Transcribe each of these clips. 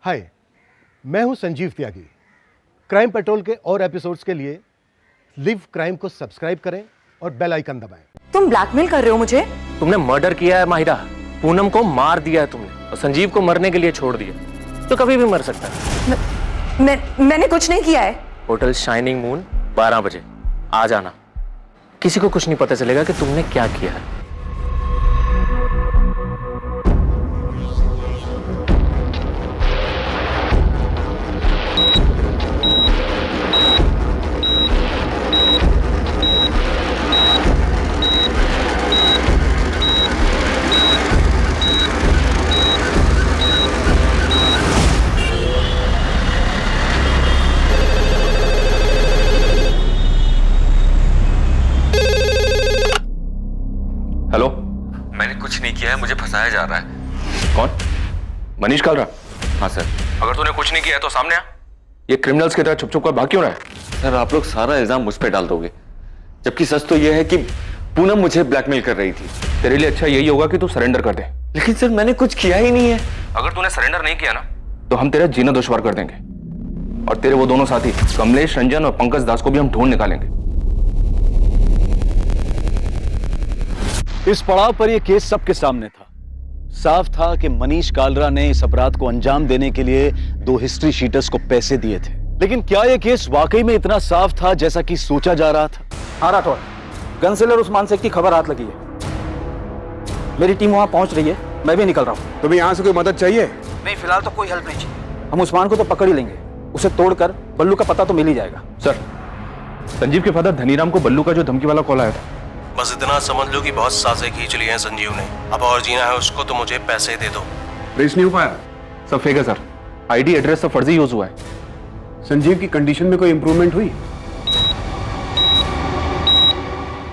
हाय, मैं हूं संजीव त्यागी। Crime petrol के और एपिसोड्स के लिए लिव क्राइम को सब्सक्राइब करें और बेल आइकन दबाएं। तुम ब्लैकमेल कर रहे हो मुझे? तुमने मर्डर किया है माहिरा, पूनम को मार दिया है तुमने और संजीव को मरने के लिए छोड़ दिया। तो कभी भी मर सकता है। मैंने कुछ नहीं किया है। होटल शाइनिंग मून 12 बजे आ जाना। किसी को कुछ नहीं पता चलेगा कि तुमने क्या किया है। हेलो, मैंने कुछ नहीं किया है, मुझे फंसाया जा रहा है। कौन? मनीष कालरा? हाँ सर। अगर तूने कुछ नहीं किया है तो सामने आ। ये क्रिमिनल्स की तरह छुप छुप कर भाग क्यों रहा है? सर, आप लोग सारा इल्जाम मुझ पे डाल दोगे, जबकि सच तो यह है कि पूनम मुझे ब्लैकमेल कर रही थी। तेरे लिए अच्छा यही होगा कि तू सरेंडर कर दे। लेकिन सर, मैंने कुछ किया ही नहीं है। अगर तूने सरेंडर नहीं किया ना, तो हम तेरा जीना दुश्वार कर देंगे और तेरे वो दोनों साथी कमलेश रंजन और पंकज दास को भी हम ढूंढ निकालेंगे। इस पड़ाव पर यह केस सबके सामने था। साफ था कि मनीष कालरा ने इस अपराध को अंजाम देने के लिए 2 हिस्ट्री शीटर्स को पैसे दिए थे। लेकिन क्या यह केस वाकई में इतना साफ था जैसा कि सोचा जा रहा था? हाँ राठौर, गन सेलर उस्मान शेख की खबर हाथ लगी है। मेरी टीम वहां पहुंच रही है, मैं भी निकल रहा हूं। तुम्हें यहाँ से कोई मदद चाहिए? नहीं, फिलहाल तो कोई हेल्प नहीं चाहिए। हम उस्मान को तो पकड़ ही लेंगे, उसे तोड़कर बल्लू का पता तो मिल ही जाएगा। सर, संजीव के फादर धनीराम को बल्लू का जो धमकी वाला कॉल आया था, बस इतना समझ लो कि बहुत साजें खींच ली हैं संजीव ने। अब और जीना है उसको तो मुझे पैसे दे दो। ट्रेस नहीं हो पाया? सब फेक है सर। आईडी एड्रेस सब फर्जी यूज हुआ है। संजीव की कंडीशन में कोई इंप्रूवमेंट हुई?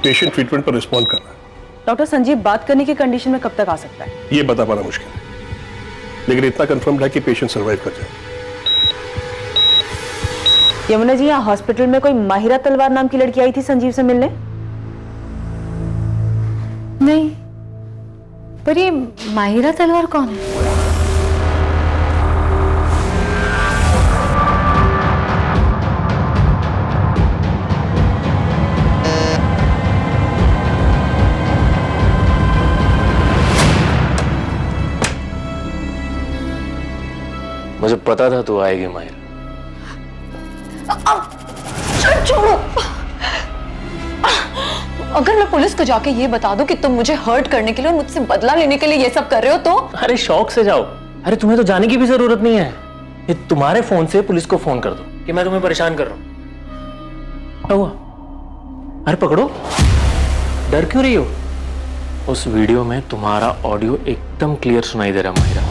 पेशेंट ट्रीटमेंट पर रिस्पॉन्ड कर रहा है। डॉक्टर, संजीव बात करने की कंडीशन में कब तक आ सकता है? ये बता पाना मुश्किल है, लेकिन इतना कंफर्म है कि पेशेंट सर्वाइव कर जाए। यमुना जी, यहाँ हॉस्पिटल में कोई माहिरा तलवार नाम की लड़की आई थी संजीव से मिलने? नहीं, पर ये माहिरा तलवार कौन है? मुझे पता था तू आएगी माहिरा। छोड़ो। अगर मैं पुलिस को जाके ये बता दूं कि तुम मुझे हर्ट करने के लिए और मुझसे बदला लेने के लिए ये सब कर रहे हो तो? अरे शौक से जाओ। अरे तुम्हें तो जाने की भी जरूरत नहीं है। ये तुम्हारे फोन से पुलिस को फोन कर दो कि मैं तुम्हें परेशान कर रहा हूं। क्या हुआ? अरे पकड़ो, डर क्यों रही हो? उस वीडियो में तुम्हारा ऑडियो एकदम क्लियर सुनाई दे रहा है माहिरा।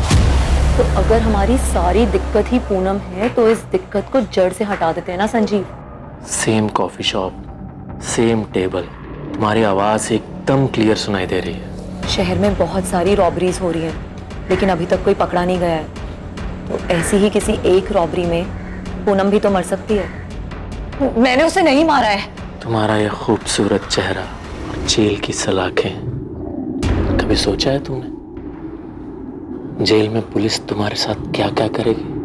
तो अगर हमारी सारी दिक्कत ही पूनम है तो इस दिक्कत को जड़ से हटा देते हैं ना Sanjeev? Same coffee shop, same table, तुम्हारी आवाज एकदम क्लियर सुनाई दे रही है। शहर में बहुत सारी रॉबरीज हो रही हैं, लेकिन अभी तक कोई पकड़ा नहीं गया है। तो ऐसी ही किसी एक रॉबरी में पूनम भी तो मर सकती है। मैंने उसे नहीं मारा है। तुम्हारा ये खूबसूरत चेहरा और जेल की सलाखें, कभी सोचा है तुमने जेल में पुलिस तुम्हारे साथ क्या क्या करेगी?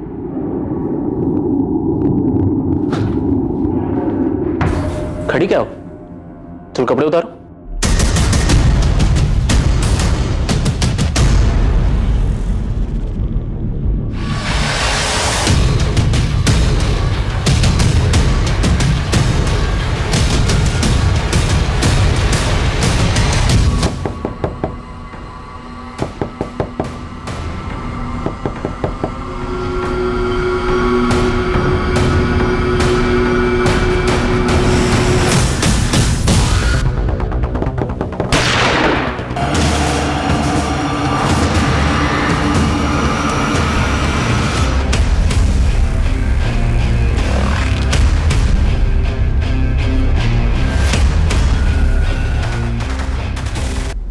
खड़ी क्या हो? चल कपड़े उतारो।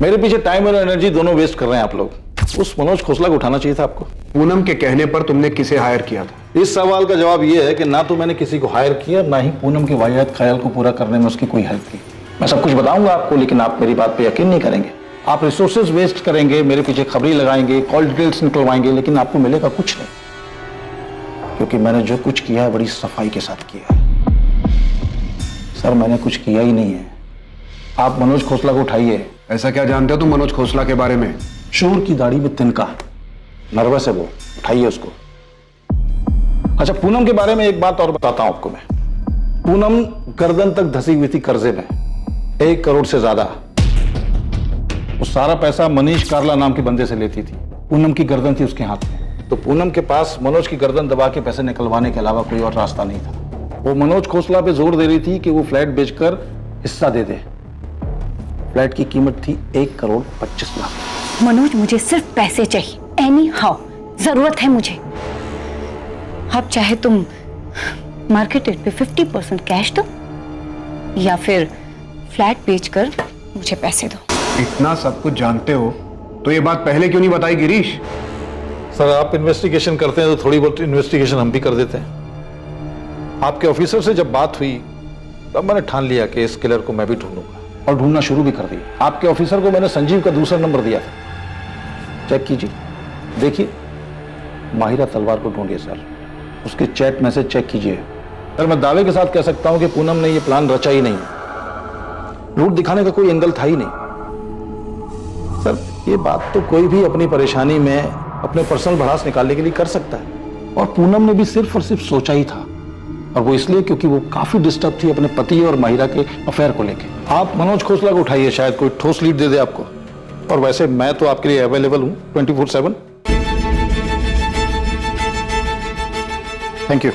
मेरे पीछे टाइम और एनर्जी दोनों वेस्ट कर रहे हैं आप लोग। उस मनोज खोसला को उठाना चाहिए था आपको। पूनम के कहने पर तुमने किसे हायर किया था? इस सवाल का जवाब यह है कि ना तो मैंने किसी को हायर किया, ना ही पूनम के वाहियात ख्याल को पूरा करने में उसकी कोई हेल्प की। मैं सब कुछ बताऊंगा आपको, लेकिन आप मेरी बात पे यकीन नहीं करेंगे। आप रिसोर्सेज वेस्ट करेंगे, मेरे पीछे खबरी लगाएंगे, कॉल डिटेल्स निकलवाएंगे, लेकिन आपको मिलेगा कुछ नहीं। कि मैंने जो कुछ किया है बड़ी सफाई के साथ किया है। सर मैंने कुछ किया ही नहीं है। आप मनोज खोसला को उठाइए। ऐसा क्या जानते हो तुम मनोज खोसला के बारे में? शोर की दाढ़ी में तिनका, नर्वस है वो, उठाइए उसको। अच्छा पूनम के बारे में एक बात और बताता हूं आपको मैं। पूनम गर्दन तक धसी हुई थी कर्जे में, 1 करोड़ से ज्यादा। वो सारा पैसा मनीष कार्ला नाम के बंदे से लेती थी। पूनम की गर्दन थी उसके हाथ में, तो पूनम के पास मनोज की गर्दन दबा के पैसे निकलवाने के अलावा कोई और रास्ता नहीं था। वो मनोज खोसला पे जोर दे रही थी कि वो फ्लैट बेचकर हिस्सा दे दे। फ्लैट की कीमत थी 1 करोड़ 25 लाख। मनोज मुझे सिर्फ पैसे चाहिए, एनी हाउ जरूरत है मुझे। अब चाहे तुम मार्केट रेट पे 50% कैश दो या फिर फ्लैट बेचकर मुझे पैसे दो। इतना सब कुछ जानते हो तो ये बात पहले क्यों नहीं बताई गिरीश? सर आप इन्वेस्टिगेशन करते हैं तो थोड़ी बहुत इन्वेस्टिगेशन हम भी कर देते हैं। आपके ऑफिसर से जब बात हुई तब मैंने ठान लिया कि इस किलर को मैं भी ढूंढूंगा, और ढूंढना शुरू भी कर दिया। आपके ऑफिसर को मैंने संजीव का दूसरा नंबर दिया था, चेक कीजिए, देखिए माहिरा तलवार को ढूंढिए सर, उसके चैट मैसेज चेक कीजिए। सर मैं दावे के साथ कह सकता हूं कि पूनम ने यह प्लान रचा ही नहीं, रूट दिखाने का कोई एंगल था ही नहीं। सर ये बात तो कोई भी अपनी परेशानी में अपने पर्सनल भड़ास निकालने के लिए कर सकता है, और पूनम ने भी सिर्फ और सिर्फ सोचा ही था, और वो इसलिए क्योंकि वो काफी डिस्टर्ब थी अपने पति और माहिरा के अफेयर को लेकर। आप मनोज खोसला को उठाइए, शायद कोई ठोस लीड दे दे आपको, और वैसे मैं तो आपके लिए अवेलेबल हूं 24/7। Thank you.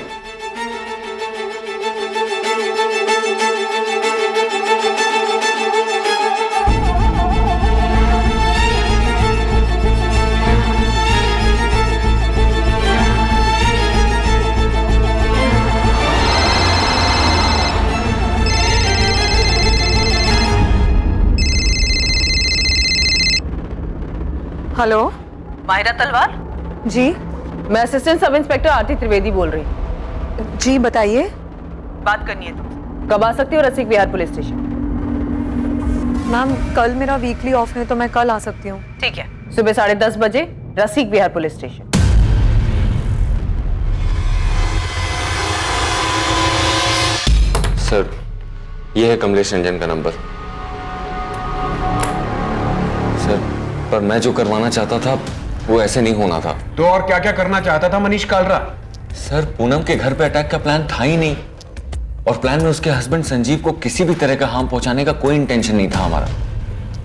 हेलो, माहिरा तलवार जी, मैं असिस्टेंट सब इंस्पेक्टर आरती त्रिवेदी बोल रही हूँ। जी बताइए। बात करनी है तुमसे, कब आ सकती हो रसिक विहार पुलिस स्टेशन? मैम कल मेरा वीकली ऑफ है तो मैं कल आ सकती हूँ। ठीक है, सुबह 10:30 बजे रसिक विहार पुलिस स्टेशन। सर ये है कमलेश रंजन का नंबर। सर पर मैं जो करवाना चाहता था वो ऐसे नहीं होना था। तो और क्या क्या करना चाहता था मनीष कालरा? सर पूनम के घर पे अटैक का प्लान था ही नहीं, और प्लान में उसके हस्बैंड संजीव को किसी भी तरह का हार्म पहुंचाने का कोई इंटेंशन नहीं था हमारा,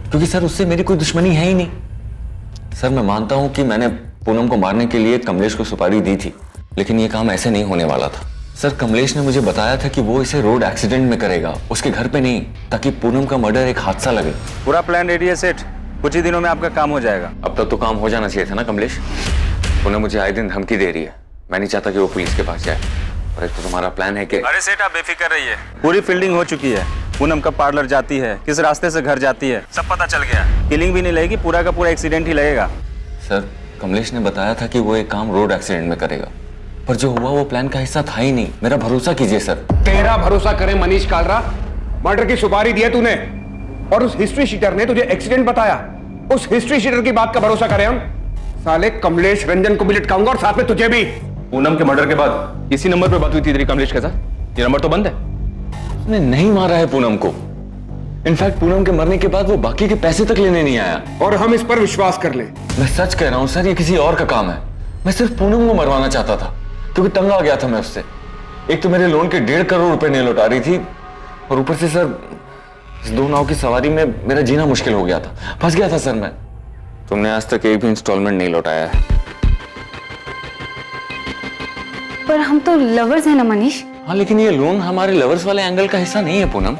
क्योंकि सर उससे मेरी कोई दुश्मनी है ही नहीं। सर मैं मानता हूं कि मैंने पूनम को मारने के लिए कमलेश को सुपारी दी थी, लेकिन ये काम ऐसे नहीं होने वाला था। सर कमलेश ने मुझे बताया था कि वो इसे रोड एक्सीडेंट में करेगा, उसके घर पे नहीं, ताकि पूनम का मर्डर एक हादसा लगे। पूरा प्लान रेडी है सेठ, कुछ ही दिनों में आपका काम हो जाएगा। अब तक तो काम हो जाना चाहिए था ना कमलेश। पूनम मुझे आए दिन धमकी दे रही है, मैं नहीं चाहता कि वो पुलिस के पास जाए। और एक तो तुम्हारा प्लान है कि... अरे सेठ आप बेफिक्र रहिए, पूरी फील्डिंग हो चुकी है। पूनम कब पार्लर जाती है, किस रास्ते से घर जाती है, सब पता चल गया। किलिंग भी नहीं लगेगी, पूरा का पूरा एक्सीडेंट ही लगेगा। सर कमलेश ने बताया था कि वो एक काम रोड एक्सीडेंट में करेगा, पर जो हुआ वो प्लान का हिस्सा था ही नहीं। मेरा भरोसा कीजिए सर। तेरा भरोसा करे मनीष कालरा? मर्डर की सुपारी दी है तूने, और उस हिस्ट्री शीटर ने तुझे एक्सीडेंट बताया। उस हिस्ट्री शीटर की बात का भरोसा करें हम? साले कमलेश रंजन को भी लटकाऊंगा और साथ में तुझे भी। पूनम के मर्डर के बाद इसी नंबर पे बात हुई थी तेरी कमलेश के साथ? ये नंबर तो बंद है। उसने नहीं मारा है पूनम को। इनफैक्ट पूनम के मरने के बाद वो बाकी के पैसे तक लेने नहीं आया। और हम इस पर विश्वास कर लें? मैं सच कह रहा हूं सर, ये किसी और का काम है। मैं सिर्फ पूनम को मरवाना चाहता था, क्योंकि तंग आ गया था मैं उससे। एक तो मेरे लोन के 1.5 करोड़ रुपए नहीं लौटा रही थी, और ऊपर से सर इस 2 नाव की सवारी में मेरा जीना मुश्किल हो गया था, फंस गया था सर मैं। तुमने आज तक एक भी इंस्टॉलमेंट नहीं लौटाया है। पर हम तो लवर्स हैं ना मनीष। हाँ लेकिन ये लोन हमारे लवर्स वाले एंगल का हिस्सा नहीं है पूनम।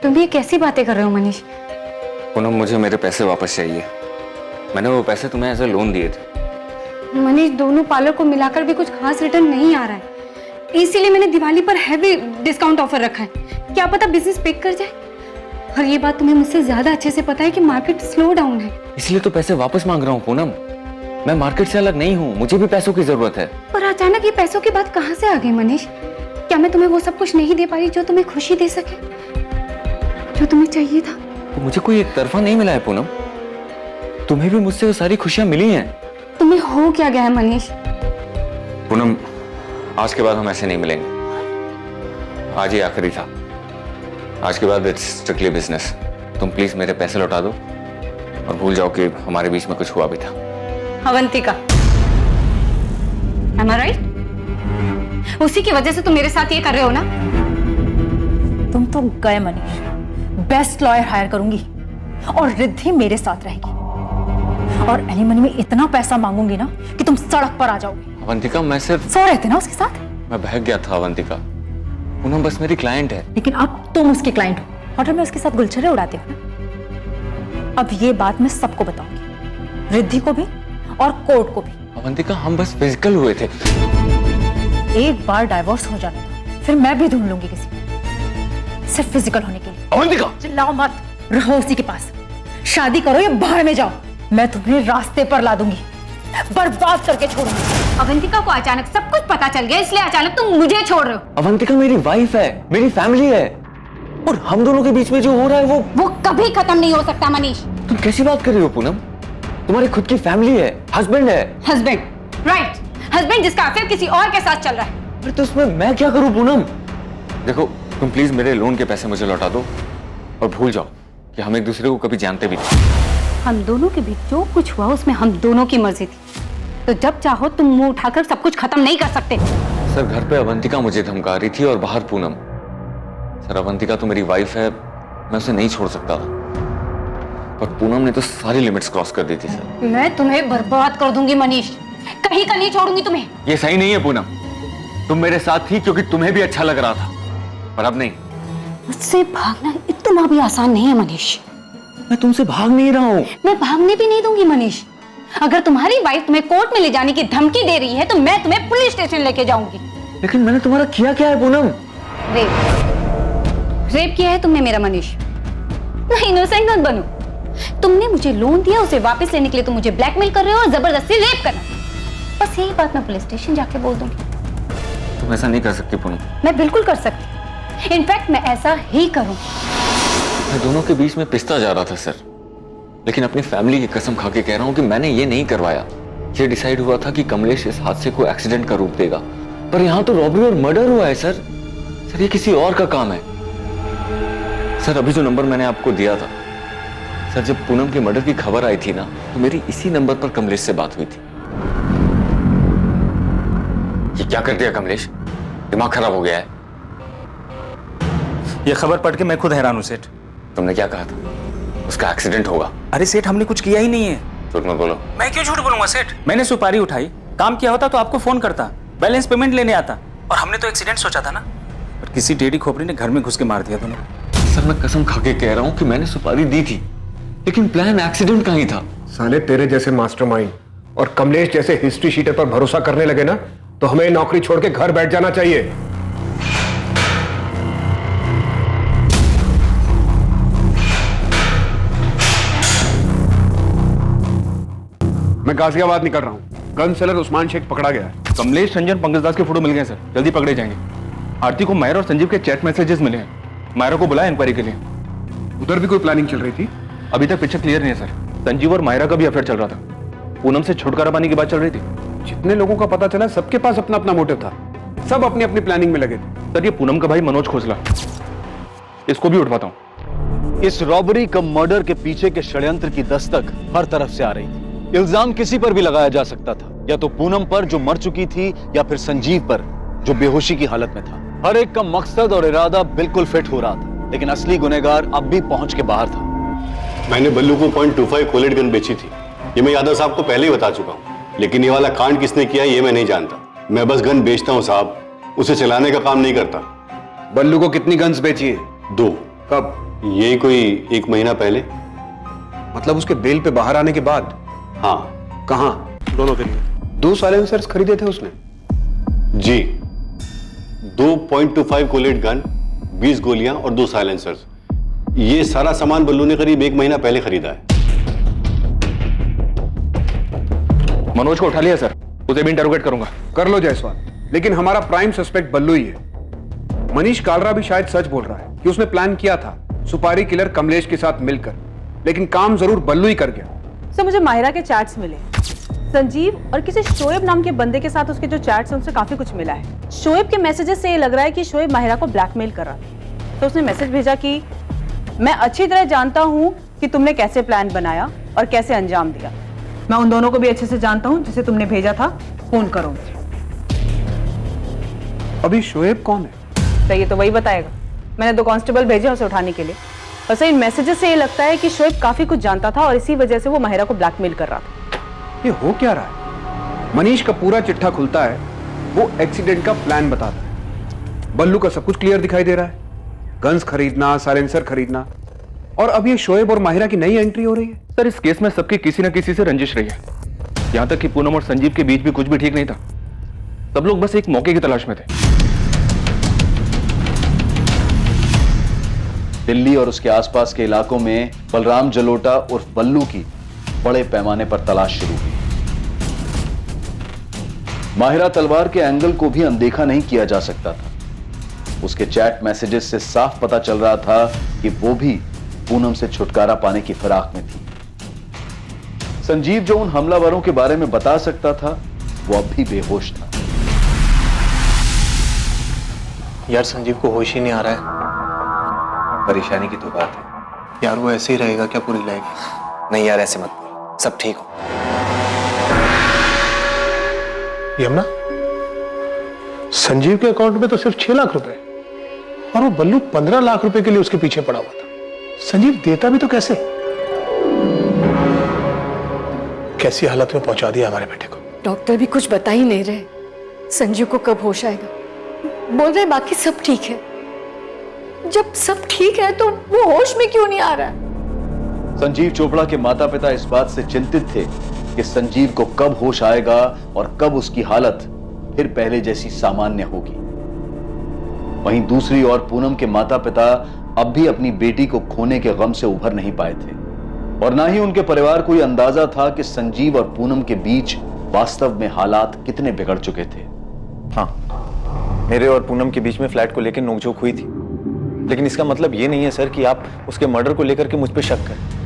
तुम ये कैसी बातें कर रहे हो मनीष? पूनम मुझे मेरे पैसे वापस चाहिए। मैंने वो पैसे तुम्हें एज ए लोन दिए थे। मनीष दोनों पार्लर को मिलाकर भी कुछ खास रिटर्न नहीं आ रहा है, इसीलिए मैंने दिवाली पर हैवी डिस्काउंट ऑफर रखा है। क्या पता बिजनेस पिक कर जाए। और ये बात तुम्हें मुझसे ज्यादा अच्छे से पता है कि मार्केट स्लो डाउन है। इसलिए तो पैसे वापस मांग रहा हूँ पूनम। मैं मार्केट से अलग नहीं हूँ, मुझे भी पैसों की जरूरत है। पर अचानक ये पैसों की बात कहाँ से आ गई मनीष? क्या मैं तुम्हें वो सब कुछ नहीं दे पाई जो तुम्हें खुशी दे सके, जो तुम्हें चाहिए था? तो मुझे कोई एक तरफा नहीं मिला है पूनम, तुम्हें भी मुझसे वो सारी खुशियां मिली हैं। तुम्हें हो क्या गया है मनीष? पूनम, आज के बाद हम ऐसे नहीं मिलेंगे। आज ही आखिरी था। आज के बाद इट्स स्ट्रिक्टली बिजनेस। तुम प्लीज मेरे पैसे लौटा दो और भूल जाओ कि हमारे बीच में कुछ हुआ भी था। Avantika, am I right? उसी की वजह से तुम मेरे साथ ये कर रहे हो ना? तुम तो गए मनीष। बेस्ट लॉयर हायर करूंगी और रिद्धि मेरे साथ रहेगी और एलिमनी में इतना पैसा मांगूंगी ना कि तुम सड़क पर आ जाओगे। अवंतिका, मैं सिर्फ सो रहे थे ना उसके साथ? मैं बहक गया था अवंतिका। पूनम बस मेरी क्लाइंट है। लेकिन अब तुम उसके क्लाइंट हो, होटल में उसके साथ गुलछर्रे उड़ाते हो ना। अब ये बात मैं सबको बताऊंगी, रिद्धि को भी और कोर्ट को भी। अवंतिका, हम बस फिजिकल हुए थे। एक बार डाइवोर्स हो जाने दो, फिर मैं भी ढूंढ लूंगी किसी को, सिर्फ फिजिकल होने के लिए। अवंतिका, चिल्लाओ मत, रहो उसी के पास। शादी करो या बाहर में जाओ, मैं तुम्हें रास्ते पर ला दूंगी, बर्बाद करके छोड़ूंगी। अवंतिका को अचानक सब कुछ पता चल गया, इसलिए अचानक तुम मुझे छोड़ रहे हो। अवंतिका मेरी वाइफ है, मेरी फैमिली है, और हम दोनों के बीच में जो हो रहा है वो कभी खत्म नहीं हो सकता मनीष। तुम कैसी बात कर रही हो पूनम? तुम्हारी खुद की फैमिली है, हस्बैंड है। हस्बैंड, राइट, हस्बैंड जिसका अफेयर किसी और के साथ चल रहा है। अरे तो उसमें मैं क्या करूं पूनम? देखो, तुम प्लीज मेरे लोन के पैसे मुझे लौटा दो और भूल जाओ कि हम एक दूसरे को कभी जानते भी नहीं। हम दोनों के बीच जो कुछ हुआ उसमें हम दोनों की मर्जी थी, तो जब चाहो तुम मुंह उठाकर सब कुछ खत्म नहीं कर सकते। सर, घर पे अवंतिका मुझे धमका रही थी और बाहर पूनम। सर, अवंतिका तो मेरी वाइफ है, मैं उसे नहीं छोड़ सकता था, पर पूनम ने तो सारी लिमिट्स क्रॉस कर दी थी। सर, मैं तुम्हें बर्बाद कर दूंगी मनीष, कहीं का नहीं छोड़ूंगी तुम्हें। ये सही नहीं है पूनम। तुम मेरे साथ थी क्योंकि तुम्हें भी अच्छा लग रहा था, पर अब नहीं। मुझसे भागना इतना भी आसान नहीं है मनीष। मैं तुमसे भाग नहीं रहा हूँ। मैं भागने भी नहीं दूंगी मनीष। अगर तुम्हारी वाइफ तुम्हें कोर्ट में ले जाने की धमकी दे रही है तो मैं तुम्हें पुलिस स्टेशन लेके जाऊंगी। लेकिन मैंने तुम्हारा किया क्या है पूनम? रेप किया है तुमने मेरा मनीष। नहीं, इनोसेंट मत बनो। तुमने मुझे लोन दिया, उसे वापस लेने के लिए तुम मुझे ब्लैकमेल कर रहे हो और जबरदस्ती रेप करना। बस यही बात मैं पुलिस स्टेशन जाके बोल दूंगी। तुम ऐसा नहीं कर सकती पूनम। मैं बिल्कुल कर सकती, इनफैक्ट मैं ऐसा ही करूं। मैं दोनों के बीच में पिसता जा रहा था सर, लेकिन अपनी फैमिली की कसम खा के कह रहा हूं कि मैंने ये नहीं करवाया। ये डिसाइड हुआ था कि कमलेश इस हादसे को एक्सीडेंट का रूप देगा, पर यहाँ तो रॉबरी और मर्डर हुआ है सर। सर, ये किसी और का काम है। सर, अभी जो नंबर मैंने आपको दिया था सर, जब पूनम के मर्डर की खबर आई थी ना, तो मेरी इसी नंबर पर कमलेश से बात हुई थी। ये क्या कर दिया कमलेश? दिमाग खराब हो गया है। ये खबर पढ़ के मैं खुद हैरान हूं सेठ। तुमने क्या कहा था? उसका एक्सीडेंट होगा। अरे सेठ, हमने कुछ किया ही नहीं है। झूठ मत बोलो। मैं क्यों झूठ बोलूंगा सेठ? मैंने सुपारी उठाई, काम किया होता तो आपको फोन करता, बैलेंस पेमेंट लेने आता, और हमने तो एक्सीडेंट सोचा था ना, पर किसी टेढ़ी खोपड़ी ने घर में घुस के मार दिया तुम्हें। सर, मैं कसम खा के कह रहा हूं कि मैंने सुपारी दी थी, लेकिन प्लान एक्सीडेंट का ही था। साले, तेरे जैसे मास्टरमाइंड और कमलेश जैसे हिस्ट्री शीटर पर भरोसा करने लगे ना, तो हमें नौकरी छोड़ के घर बैठ जाना चाहिए। मैं गाजियाबाद निकल रहा हूँ। गन सेलर उस्मान शेख पकड़ा गया है। कमलेश, रंजन, पंकज दास के फोटो मिल गए सर, जल्दी पकड़े जाएंगे। आरती को मायरा और संजीव के चैट मैसेजेस मिले हैं। मायरा को बुलाया इंक्वायरी के लिए। उधर भी कोई प्लानिंग चल रही थी? अभी तक पिक्चर क्लियर नहीं है सर। संजीव और मायरा का भी अफेयर चल रहा था। पूनम से छुटकारा पाने की बात चल रही थी। जितने लोगों का पता चला, सबके पास अपना अपना मोटिव था। सब अपनी अपनी प्लानिंग में लगे थे। सर, ये पूनम का भाई मनोज खोसला, इसको भी उठवाता हूँ। इस रॉबरी कम मर्डर के पीछे के षड्यंत्र की दस्तक हर तरफ से आ रही थी। इल्जाम किसी पर भी लगाया जा सकता था, या तो पूनम पर जो मर चुकी थी, या फिर संजीव पर जो बेहोशी की हालत में था। हर एक का मकसद और इरादा बिल्कुल फिट हो रहा था, लेकिन असली गुनहगार अब भी पहुंच के बाहर था। मैंने बल्लू को .25 कोलेट गन बेची थी, ये मैं यादव साहब को पहले ही बता चुका हूँ, लेकिन ये वाला कांड किसने किया ये मैं नहीं जानता। मैं बस गन बेचता हूँ साहब, उसे चलाने का काम नहीं करता। बल्लू को कितनी गन्स बेची है? 2। कब? यही कोई 1 महीना पहले। मतलब उसके बेल पे बाहर आने के बाद? हाँ। कहाँ? दोनों के लिए 2 साइलेंसर्स खरीदे थे उसने? जी, 2 .25 कोलेट गन, 20 गोलियां और 2 साइलेंसर्स। ये सारा सामान बल्लू ने करीब 1 महीना पहले खरीदा है। मनोज को उठा लिया सर, उसे भी इंटरोगेट करूंगा। कर लो जायसवाल, लेकिन हमारा प्राइम सस्पेक्ट बल्लू ही है। मनीष कालरा भी शायद सच बोल रहा है कि उसने प्लान किया था सुपारी किलर कमलेश के साथ मिलकर, लेकिन काम जरूर बल्लू ही कर गया। सर, मुझे माहिरा के चैट्स मिले, संजीव और किसी शोएब नाम के बंदे के साथ उसके जो चैट्स हैं उनसे काफी कुछ मिला है। शोएब के मैसेजेस से ये लग रहा है कि शोएब माहिरा को ब्लैकमेल कर रहा था। तो उसने मैसेज भेजा कि मैं अच्छी तरह जानता हूँ कि तुमने कैसे प्लान बनाया और कैसे अंजाम दिया। मैं उन दोनों को भी अच्छे से जानता हूँ जिसे तुमने भेजा था, फोन करो मुझे। अभी शोएब कौन है? तो ये तो वही बताएगा। मैंने 2 कांस्टेबल भेजे उसे उठाने के लिए। वैसे इन मैसेजेस से ये लगता है कि शोएब काफी कुछ जानता था और इसी वजह से वो माहिरा को ब्लैकमेल कर रहा था। ये हो क्या रहा है? मनीष का पूरा चिट्ठा खुलता है, वो एक्सीडेंट का प्लान बताता है। बल्लू का सब कुछ क्लियर दिखाई दे रहा है, गन्स खरीदना, साइलेंसर खरीदना, और अब ये शोएब और माहिरा की नई एंट्री हो रही है। सर इस केस में सबकी किसी न किसी से रंजिश रही है। यहां तक कि पूनम और संजीव के बीच भी कुछ भी ठीक नहीं था। सब लोग बस एक मौके की तलाश में थे। दिल्ली और उसके आसपास के इलाकों में बलराम जलोटा उर्फ बल्लू की बड़े पैमाने पर तलाश शुरू हुई। माहिरा तलवार के एंगल को भी अनदेखा नहीं किया जा सकता था। उसके चैट मैसेजेस से साफ पता चल रहा था कि वो भी पूनम से छुटकारा पाने की फिराक में थी। संजीव जो उन हमलावरों के बारे में बता सकता था, वो अब भी बेहोश था। यार संजीव को होश ही नहीं आ रहा है। परेशानी की तो बात है यार, वो ऐसे ही रहेगा क्या पूरी लाइफ? नहीं यार, ऐसे मत बोल, सब ठीक हो। यमुना, संजीव के अकाउंट में तो सिर्फ 6 लाख रुपए और वो बल्लू 15 लाख रुपए के लिए उसके पीछे पड़ा हुआ था। संजीव देता भी तो कैसे? कैसी हालत में पहुंचा दिया हमारे बेटे को। डॉक्टर भी कुछ बता ही नहीं रहे संजीव को कब होश आएगा। बोल रहे बाकी सब ठीक है। जब सब ठीक है तो वो होश में क्यों नहीं आ रहा है? संजीव चोपड़ा के माता पिता इस बात से चिंतित थे कि संजीव को कब होश आएगा और कब उसकी हालत फिर पहले जैसी सामान्य होगी। वहीं दूसरी ओर पूनम के माता पिता अब भी अपनी बेटी को खोने के गम से उभर नहीं पाए थे और ना ही उनके परिवार को यह अंदाजा था कि संजीव और पूनम के बीच वास्तव में हालात कितने बिगड़ चुके थे। हाँ, मेरे और पूनम के बीच में फ्लैट को लेकर नोकझोंक हुई थी, लेकिन इसका मतलब ये नहीं है सर कि आप उसके मर्डर को लेकर के मुझ पे शक करें।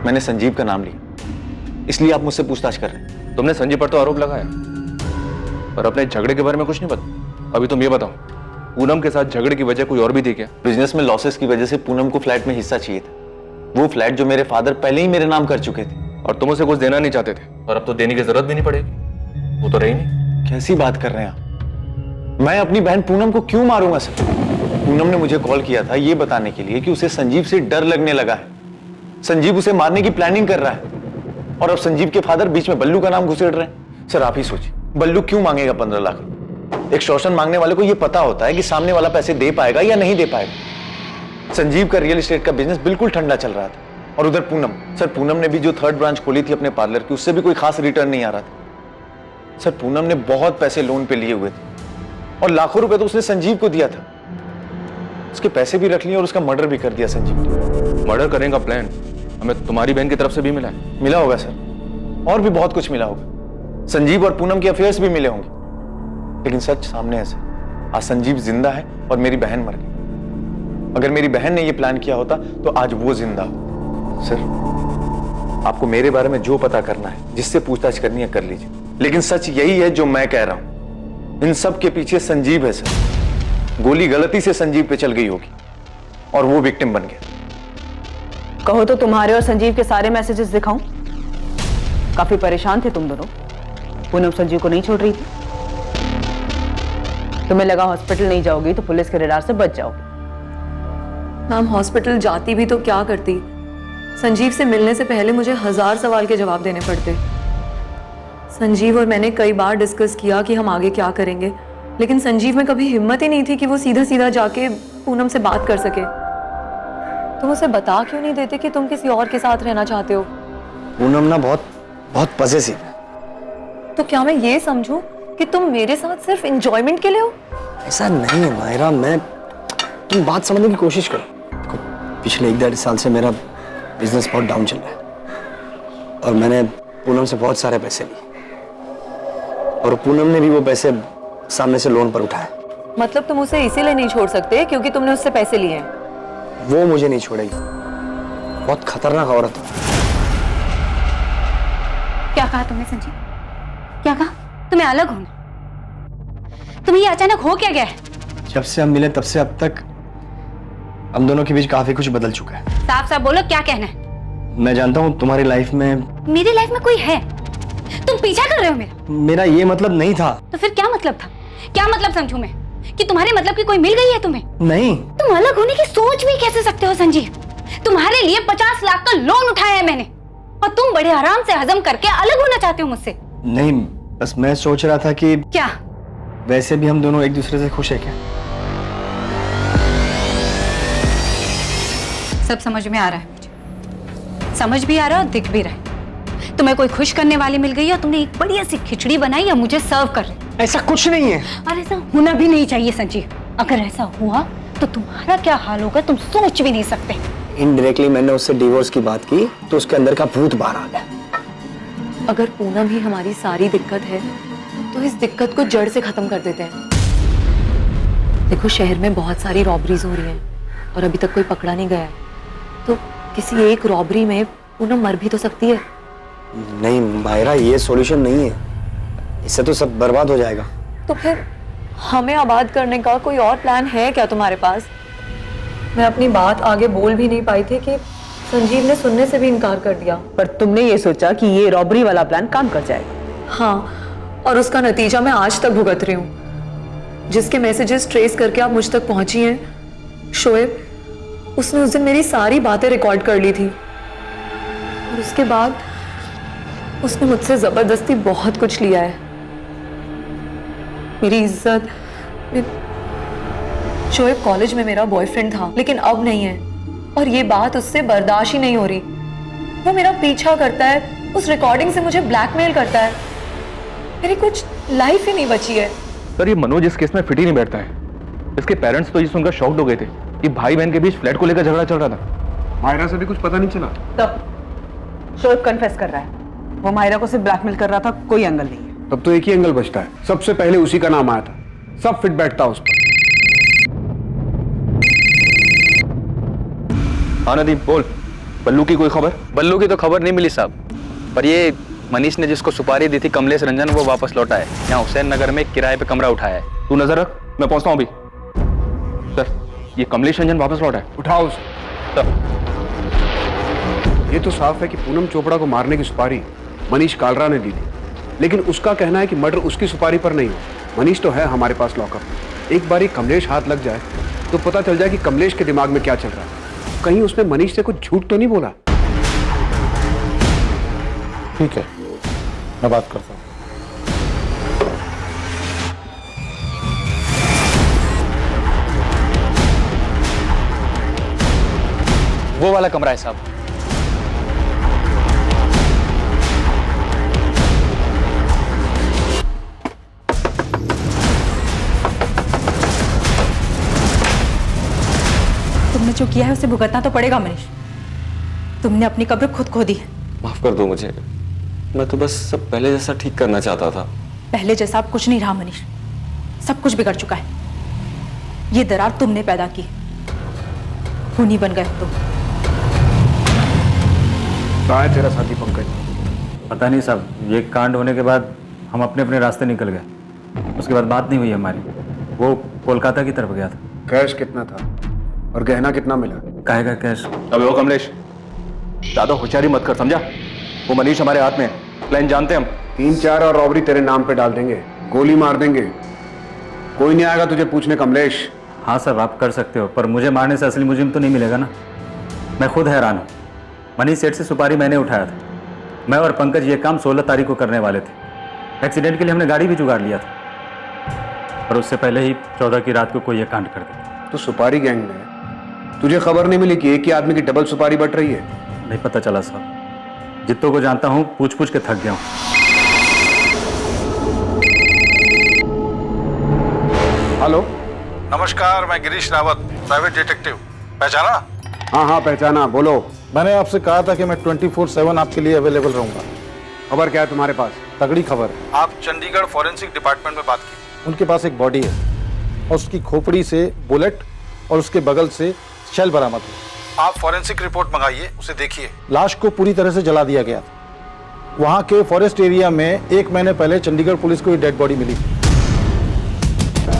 मैंने संजीव का नाम लिया, इसलिए आप मुझसे पूछताछ कर रहे हैं। तुमने संजीव पर तो आरोप लगाया, पर अपने झगड़े के बारे में कुछ नहीं पता। अभी तुम ये बताओ, पूनम के साथ झगड़े की वजह कोई और भी थी क्या? बिजनेस में लॉसेस की वजह से पूनम को फ्लैट में हिस्सा चाहिए था। वो फ्लैट जो मेरे फादर पहले ही मेरे नाम कर चुके थे। और तुम उसे कुछ देना नहीं चाहते थे, और अब तो देने की जरूरत भी नहीं पड़ेगी। वो तो रही नहीं। कैसी बात कर रहे हैं आप? मैं अपनी बहन पूनम को क्यों मारूंगा सर? पूनम ने मुझे कॉल किया था ये बताने के लिए कि उसे संजीव से डर लगने लगा है। संजीव उसे मारने की प्लानिंग कर रहा है, और अब संजीव के फादर बीच में बल्लू का नाम घुसेड़ रहे हैं। सर आप ही सोचिए, बल्लू क्यों मांगेगा 15 लाख? एक्सटॉर्शन मांगने वाले को यह पता होता है कि सामने वाला पैसे दे पाएगा या नहीं दे पाएगा। संजीव का रियल एस्टेट का बिजनेस बिल्कुल ठंडा चल रहा था, और उधर पूनम, सर पूनम ने भी जो 3rd ब्रांच खोली थी अपने पार्लर की, उससे भी कोई खास रिटर्न नहीं आ रहा था। सर पूनम ने बहुत पैसे लोन पे लिए हुए थे और लाखों रुपए तो उसने संजीव को दिया था। उसके पैसे भी रख लिए और उसका मर्डर भी कर दिया संजीव ने। मर्डर करने का प्लान हमें तुम्हारी बहन की तरफ से भी मिला है। मिला होगा सर, और भी बहुत कुछ मिला होगा। संजीव और पूनम के अफेयर्स भी मिले होंगे, लेकिन सच सामने है सर। आज संजीव जिंदा है और मेरी बहन मर गई। अगर मेरी बहन ने यह प्लान किया होता तो आज वो जिंदा हो। सर आपको मेरे बारे में जो पता करना है, जिससे पूछताछ करनी है कर लीजिए, लेकिन सच यही है जो मैं कह रहा हूं। इन सब के पीछे संजीव है सर। गोली गलती से संजीव पे चल गई होगी और वो विक्टिम बन गया। कहो तो तुम्हारे और संजीव के सारे मैसेजेस दिखाऊं? काफी परेशान थे तुम दोनों। पूनम संजीव को नहीं छोड़ रही थी। तुम्हें लगा हॉस्पिटल नहीं जाओगी तो पुलिस के रडार से बच जाओगी। मैम हॉस्पिटल जाती भी तो क्या करती? संजीव से मिलने से पहले मुझे 1000 सवाल के जवाब देने पड़ते। संजीव और मैंने कई बार डिस्कस किया कि हम आगे क्या करेंगे, लेकिन संजीव में कभी हिम्मत ही नहीं थी कि वो सीधा सीधा जाके पूनम से बात कर सके। तुम उसे बता क्यों नहीं देते कि तुम किसी और के साथ रहना चाहते हो? पूनम ना बहुत पॉसेसिव है। तो क्या मैं ये समझूं कि तुम मेरे साथ सिर्फ एंजॉयमेंट के लिए हो? ऐसा नहीं है मायरा, तुम बात समझने की कोशिश करो। पिछले 1-1.5 साल से मेरा बिजनेस बहुत डाउन चल रहा है और मैंने पूनम से बहुत सारे पैसे लिए, और पूनम ने भी वो पैसे सामने से लोन पर उठाए। मतलब तुम उसे इसीलिए नहीं छोड़ सकते क्योंकि तुमने उससे पैसे लिए हैं? वो मुझे नहीं छोड़ेगी। बहुत खतरनाक औरत है। क्या कहा तुमने संजीव? क्या कहा? तुम्हें अलग होना? तुम्हें ये अचानक हो क्या गया है? जब से हम मिले तब से अब तक हम दोनों के बीच काफी कुछ बदल चुका है। साफ साफ बोलो, क्या कहना है? मैं जानता हूँ तुम्हारी लाइफ में। मेरी लाइफ में कोई है? तुम पीछा कर रहे हो मेरा? मेरा ये मतलब नहीं था। तो फिर क्या मतलब था? क्या मतलब समझूं मैं? कि तुम्हारे मतलब की कोई मिल गई है तुम्हें? नहीं। तुम अलग होने की सोच भी कैसे सकते हो संजीव? तुम्हारे लिए 50 लाख का लोन उठाया है मैंने, और तुम बड़े आराम से हजम करके अलग होना चाहते हो मुझसे। नहीं, बस मैं सोच रहा था कि क्या वैसे भी हम दोनों एक दूसरे से खुश है क्या? सब समझ में आ रहा है मुझे, समझ भी आ रहा है और दिख भी रहा है। तुम्हें कोई खुश करने वाली मिल गई है, तुमने एक बढ़िया सी खिचड़ी बनाई या मुझे सर्व कर रही। ऐसा कुछ नहीं है। और ऐसा होना भी नहीं चाहिए संजीव। अगर ऐसा हुआ तो तुम्हारा क्या हाल होगा तुम सोच भी नहीं सकते। इनडायरेक्टली मैंने उससे डिवोर्स की बात की तो उसके अंदर का भूत बाहर आ गया। अगर पूनम ही हमारी सारी दिक्कत है तो इस दिक्कत को जड़ से खत्म कर देते हैं। देखो, शहर में बहुत सारी रॉबरीज हो रही हैं और अभी तक कोई पकड़ा नहीं गया है, तो किसी एक रॉबरी में पूनम मर भी तो सकती है। नहीं मायरा, ये सॉल्यूशन नहीं है, इससे तो सब बर्बाद हो जाएगा। तो फिर हमें आबाद करने का कोई और प्लान है क्या तुम्हारे पास? मैं अपनी बात आगे बोल भी नहीं पाई थी कि संजीव ने सुनने से भी इनकार कर दिया। पर तुमने ये सोचा कि ये रॉबरी वाला प्लान काम कर जाएगा। हाँ, और उसका नतीजा मैं आज तक भुगत रही हूँ। जिसके मैसेजेस ट्रेस करके आप मुझ तक पहुंची हैं, शोएब, उसने उस दिन मेरी सारी बातें रिकॉर्ड कर ली थी, और उसके बाद उसने मुझसे जबरदस्ती बहुत कुछ लिया है। मेरी इज्जत। शोएब कॉलेज में मेरा बॉयफ्रेंड था, लेकिन अब नहीं है, और ये बात उससे बर्दाश्त ही नहीं हो रही। वो मेरा पीछा करता है, उस रिकॉर्डिंग से मुझे ब्लैकमेल करता है। मेरी कुछ लाइफ ही नहीं बची है। सर, ये मनोज इस केस में फिट ही नहीं बैठता है। इसके पेरेंट्स तो ये सुनकर शॉक्ड हो गए थे कि भाई बहन के बीच फ्लैट को लेकर झगड़ा चल रहा था। मायरा से भी कुछ पता नहीं चला? तब शोएब कन्फेस कर रहा है, वो मायरा को सिर्फ ब्लैकमेल कर रहा था, कोई एंगल नहीं है। तब तो एक ही एंगल बचता है, सबसे पहले उसी का नाम आया था, सब फिट बैठता उस पर। हाँ नदीम बोल, बल्लू की कोई खबर? बल्लू की तो खबर नहीं मिली साहब, पर ये मनीष ने जिसको सुपारी दी थी कमलेश रंजन, वो वापस लौटा है। यहाँ हुसैन नगर में किराए पे कमरा उठाया है। तू नजर रख, मैं पहुंचता हूँ अभी। सर, ये कमलेश रंजन वापस लौटा है। उठाओ उसे। सर, ये तो साफ है कि पूनम चोपड़ा को मारने की सुपारी मनीष कालरा ने दी थी, लेकिन उसका कहना है कि मर्डर उसकी सुपारी पर नहीं हो। मनीष तो है हमारे पास लॉकअप। एक बार कमलेश हाथ लग जाए तो पता चल जाए कि कमलेश के दिमाग में क्या चल रहा है। कहीं उसने मनीष से कुछ झूठ तो नहीं बोला? ठीक है, मैं बात करता हूँ। वो वाला कमरा है साहब। तुमने जो किया है उसे भुगतना तो पड़ेगा मनीष। तुमने अपनी कब्र खुद खो दी है। माफ कर दो मुझे, मैं तो बस सब पहले जैसा ठीक करना चाहता था। पहले जैसा अब कुछ नहीं रहा मनीष, सब कुछ बिगड़ चुका है। ये दरार तुमने पैदा की, खूनी बन गए तुम। कहाँ है तेरा साथी पंकज? पता नहीं साहब, ये कांड होने के बाद हम अपने अपने रास्ते निकल गए। उसके बाद बात नहीं हुई हमारी। वो कोलकाता की तरफ गया था। कैश कितना था और गहना कितना मिला? काहे का कैश? अबे वो कमलेश, ज्यादा होशियारी मत कर, समझा? वो मनीष हमारे हाथ में है, प्लान जानते हैं हम। 3-4 और रॉबरी तेरे नाम पे डाल देंगे, गोली मार देंगे, कोई नहीं आएगा तुझे पूछने। कमलेश, हाँ साहब, आप कर सकते हो, पर मुझे मारने से असली मुजरिम तो नहीं मिलेगा ना। मैं खुद हैरान हूँ। मनीष सेठ से सुपारी मैंने उठाया था। मैं और पंकज ये काम 16 तारीख को करने वाले थे। एक्सीडेंट के लिए हमने गाड़ी भी जुगाड़ लिया था, पर उससे पहले ही 14 की रात को कोई ये कांड कर दिया। तो सुपारी गैंग में तुझे खबर नहीं मिली कि एक ही आदमी की डबल सुपारी बट रही है? नहीं पता चला साहब, जितनों को जानता हूँ पूछ पूछ के थक गया हूँ। हेलो, नमस्कार, मैं गिरीश रावत, प्राइवेट डिटेक्टिव। पहचाना? हाँ हाँ पहचाना, बोलो। मैंने आपसे कहा था कि मैं 24/7 आपके लिए अवेलेबल रहूंगा। खबर क्या है तुम्हारे पास? तगड़ी खबर। आप चंडीगढ़ फॉरेंसिक डिपार्टमेंट में बात की। उनके पास एक बॉडी है और उसकी खोपड़ी से बुलेट और उसके बगल से शेल बरामद हुआ। आप फॉरेंसिक रिपोर्ट मंगाइए, उसे देखिए। लाश को पूरी तरह से जला दिया गया था। वहां के फॉरेस्ट एरिया में 1 महीने पहले चंडीगढ़ पुलिस को ये डेड बॉडी मिली।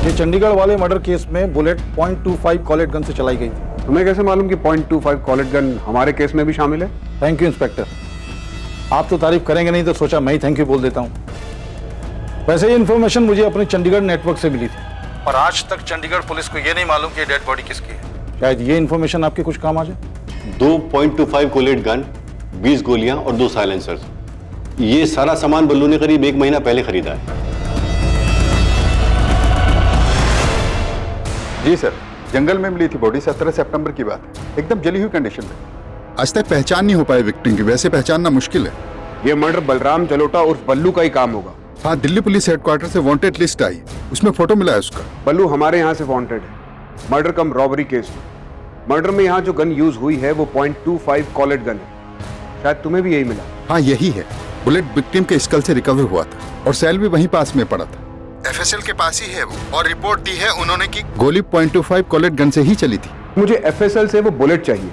ये चंडीगढ़ वाले मर्डर केस में बुलेट .25 कॉलेट गन से चलाई गई थी। तुम्हें कैसे मालूम कि .25 कॉलेट गन हमारे केस में भी शामिल है? थैंक यू इंस्पेक्टर, आप तो तारीफ करेंगे नहीं तो सोचा मैं ही थैंक यू बोल देता हूँ। वैसे ये इन्फॉर्मेशन मुझे अपने चंडीगढ़ नेटवर्क से मिली थी और आज तक चंडीगढ़ पुलिस को ये नहीं मालूम कि डेड बॉडी किसकी है। शायद ये इन्फॉर्मेशन आपके कुछ काम आ जाए। 2 .25 कोलेट गन, 20 गोलियां और 2 साइलेंसर्स। ये सारा सामान बल्लू ने करीब 1 महीना पहले खरीदा है। जी सर, जंगल में मिली थी बॉडी, 17 सितंबर की बात है, एकदम जली हुई कंडीशन में। आज तक पहचान नहीं हो पाई विक्टिम की, वैसे पहचानना मुश्किल है। ये मर्डर बलराम जलोटा उर्फ बल्लू का ही काम होगा। हाँ, दिल्ली पुलिस हेडक्वार्टर से वांटेड लिस्ट आई, उसमें फोटो मिला है उसका। बल्लू हमारे यहाँ से वांटेड है, मर्डर कम रॉबरी केस में। मर्डर में यहाँ जो गन यूज हुई है वो .25 कॉलेट गन है। शायद तुम्हें भी यही मिला। हाँ यही है, बुलेट विक्टिम के स्कल से रिकवर हुआ था और सेल भी वहीं पास में पड़ा था। FSL के पास ही है वो, और रिपोर्ट दी है उन्होंने कि गोली .25 कॉलेट गन से ही चली थी। मुझे FSL से वो बुलेट चाहिए।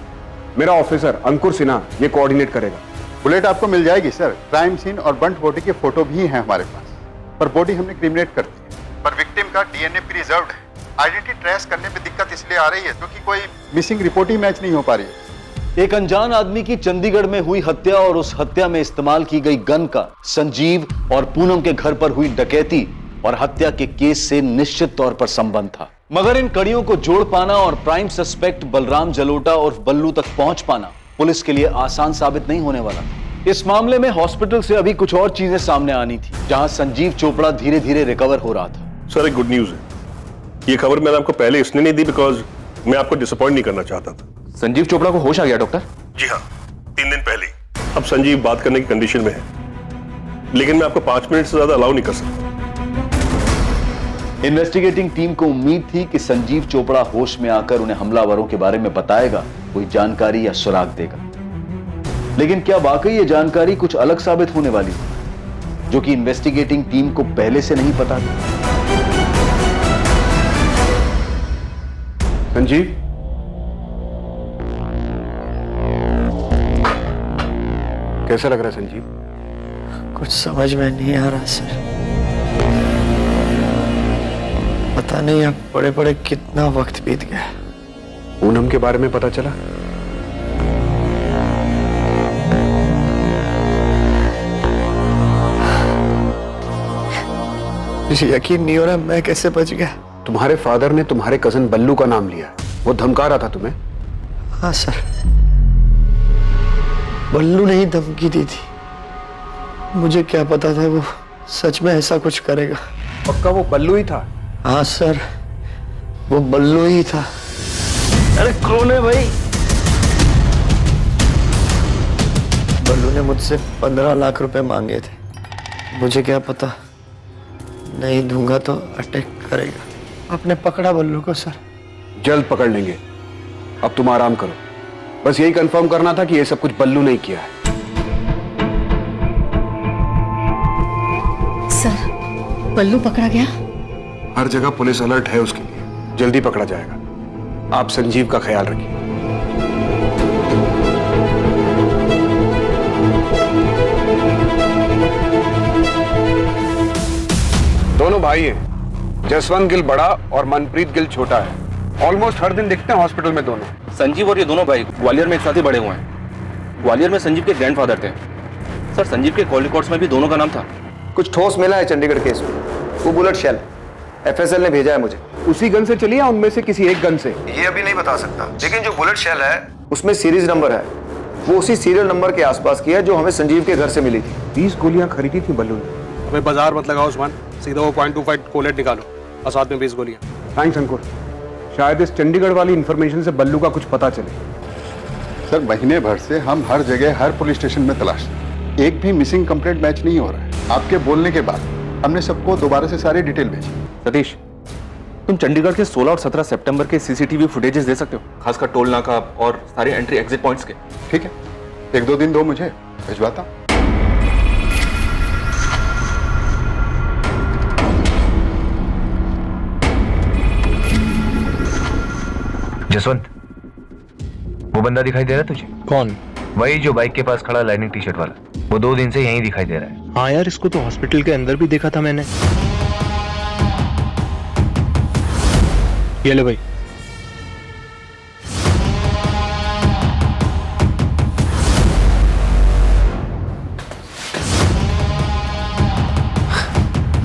मेरा ऑफिसर अंकुर सिन्हा ये कोऑर्डिनेट करेगा। बुलेट आपको मिल जाएगी सर। क्राइम सीन और बंट बॉडी के फोटो भी हैं हमारे पास, पर बॉडी हमने क्रिमिनेट कर दी है। पर विक्टिम का DNA प्रिजर्व्ड है। आइडेंटिटी ट्रेस करने में दिक्कत इसलिए आ रही है क्योंकि कोई मिसिंग रिपोर्ट ही मैच नहीं हो पा रही है। एक अनजान आदमी की चंडीगढ़ में हुई हत्या और उस हत्या में इस्तेमाल की गई गन का संजीव और पूनम के घर पर हुई डकैती और हत्या के केस से निश्चित तौर पर संबंध था। मगर इन कड़ियों को जोड़ पाना और प्राइम सस्पेक्ट बलराम जलोटा और बल्लू तक पहुंच पाना पुलिस के लिए आसान साबित नहीं होने वाला था। इस मामले में हॉस्पिटल से अभी कुछ और चीजें सामने आनी थी, जहां संजीव चोपड़ा धीरे धीरे रिकवर हो रहा था। सर, एक गुड न्यूज है। ये खबर मैंने आपको पहले इसलिए नहीं दी बिकॉज मैं आपको डिसअपॉइंट नहीं करना चाहता था। संजीव चोपड़ा को होश आ गया डॉक्टर? जी हाँ, 3 दिन पहले। अब संजीव बात करने की कंडीशन में है, लेकिन मैं आपको 5 मिनट से ज्यादा अलाउ नहीं कर सकता। इन्वेस्टिगेटिंग टीम को उम्मीद थी कि संजीव चोपड़ा होश में आकर उन्हें हमलावरों के बारे में बताएगा, कोई जानकारी या सुराग देगा। लेकिन क्या वाकई ये जानकारी कुछ अलग साबित होने वाली थी, जो कि इन्वेस्टिगेटिंग टीम को पहले से नहीं पता था? संजीव, कैसा लग रहा है संजीव? कुछ समझ में नहीं आ रहा सर। पता नहीं अब पड़े पड़े कितना वक्त बीत गया। पूनम के बारे में पता चला? यकीन नहीं हो रहा मैं कैसे बच गया। तुम्हारे फादर ने तुम्हारे कजन बल्लू का नाम लिया, वो धमका रहा था तुम्हें। हाँ सर, बल्लू ने ही धमकी दी थी। मुझे क्या पता था वो सच में ऐसा कुछ करेगा। पक्का वो बल्लू ही था? हाँ सर, वो बल्लू ही था। अरे कौन है भाई? बल्लू ने मुझसे 15 लाख रुपए मांगे थे। मुझे क्या पता, नहीं दूंगा तो अटैक करेगा। आपने पकड़ा बल्लू को सर? जल्द पकड़ लेंगे, अब तुम आराम करो। बस यही कंफर्म करना था कि ये सब कुछ बल्लू ने किया है। सर, बल्लू पकड़ा गया? हर जगह पुलिस अलर्ट है उसके लिए, जल्दी पकड़ा जाएगा। आप संजीव का ख्याल रखिए। दोनों भाई हैं, जसवंत गिल बड़ा और मनप्रीत गिल छोटा है। ऑलमोस्ट हर दिन दिखते हैं हॉस्पिटल में दोनों। संजीव और ये दोनों भाई ग्वालियर में एक साथ ही बड़े हुए हैं। ग्वालियर में संजीव के ग्रैंडफादर थे। सर, संजीव के कॉल रिकॉर्ड्स में भी दोनों का नाम था। कुछ ठोस मिला है चंडीगढ़ केस में। वो बुलेट शेल FSL ने भेजा है मुझे। उसी गन से चली या उनमें से किसी एक गन से? ये अभी नहीं बता सकता, लेकिन जो बुलेट शेल है उसमें सीरीज नंबर है। वो उसी सीरियल नंबर के आसपास की है जो हमें संजीव के घर से मिली थी। 20 गोलियां खरीदी थी बल्लू ने। हमें बाजार मत लगाओ उस्मान, सीधा वो .25 कोलेट निकालो और साथ में 20 गोलियां। थैंक्स अंकुर, शायद इस चंडीगढ़ वाली इंफॉर्मेशन से बल्लू का कुछ पता चले। सर, महीने भर से हम हर जगह हर पुलिस स्टेशन में तलाश, एक भी मिसिंग कंप्लेंट मैच नहीं हो रहा है। आपके बोलने के बाद हमने सबको दोबारा से सारी डिटेल भेजी। सतीश, तुम चंडीगढ़ के 16 और 17 सितंबर के CCTV फुटेजेस दे सकते हो, खासकर टोल नाका और सारे एंट्री एग्जिट पॉइंट्स के? ठीक है, 1-2 दिन दो, मुझे भिजवाता हूं। जसवंत, वो बंदा दिखाई दे रहा तुझे? कौन? वही जो बाइक के पास खड़ा लाइनिंग टी-शर्ट वाला। वो 2 दिन से यहीं दिखाई दे रहा है। हाँ यार, इसको तो हॉस्पिटल के अंदर भी देखा था मैंने। ये ले भाई।